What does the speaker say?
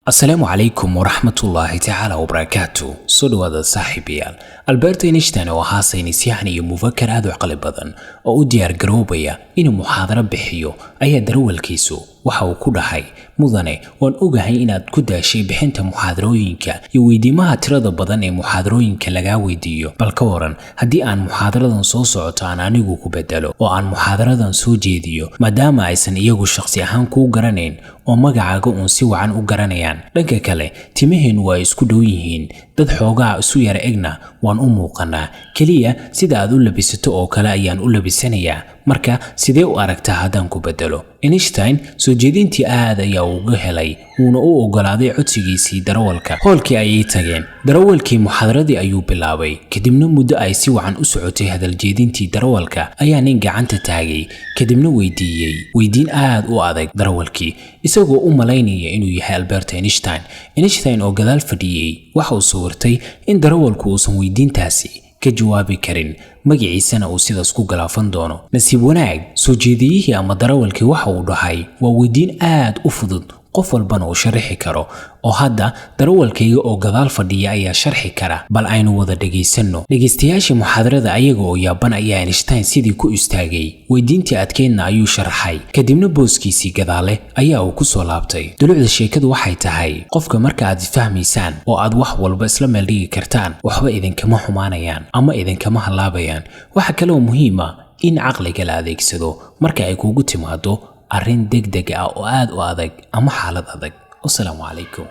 السلام عليكم ورحمة الله تعالى وبركاته. صدوة صاحبيال ألبرت إينشتاين وها saynisyahan مفكر aad u caqli badan oo u diyaar garoobaya inuu muxaadaro bixiyo ayaa darawalkiisu waxa uu ku dhahay mudane waan ogahay inaad ku daashay bixinta muxaadarooyinka iyo weydiimaha tirada badan ee muxaadarooyinka laga weydiiyo bal ka waran haddii aan muxaadaradan soo socoto aan anigu ku bedelo oo aan muxaadaradan soo jeediyo maadaama aysan iyagu shakhsi ahaan ku garanayn oo magacaaga uun si wacan u garanayaan dhanka kale timaheenu waa isku dhow yihiin dad xoogaa isu yara egna waan u muuqanaa kaliya sida aad u labisato oo kale ayaan u labisanayaa marka sidee u aragtaa haddaan ku bedelo Einstein soo jeedintii aad ayaa uga helay uuna u ogolaaday codsigiisii darawalka hoolkii ayay tageen darawalkii muxaadaradii ayuu bilaabay kadibna muddo ay si wacan u socotay hadal jeedintii darawalka ayaa nin gacanta taagay kadibna weydiin aad u adag darawalkii isagoo u malaynaya inuu yahay Albert Einstein oo gadaal fadhiyay waxa uu sawirtay in darawalku uusan weydiintaasi ka jawaabi karin magaciisana uu sidaas ku galaafan doono nasiib wanaag soo jeediyihii ama darawalkii waxa uu dhahay waa weydiin aad u fudud qof walbana uu sharxi karo oo hadda darawalkayga oo gadaal fadhiya ayaa sharxi kara bal aynu wada dhageysano dhageystayaashii muxaadarada ayaga oo yaaban ayaa Einstein sidii ku istaagay weydiintii adkeedna ayuu sharxay kadibna booskiisii gadaale ayaa uu ku soo laabtay dulucda sheekadu waxay tahay qofka marka aad fahmaysaan oo aad wax walba isla meel dhigi kartaan waxba idinkama xumaanayaan ama idinkama halaabayaan waxa kale oo muhiim ah in caqliga la adeegsado marka ay kugu timaado arrin degdeg ah oo aad u adag ama xaalad adag. Assalaamu calaykum.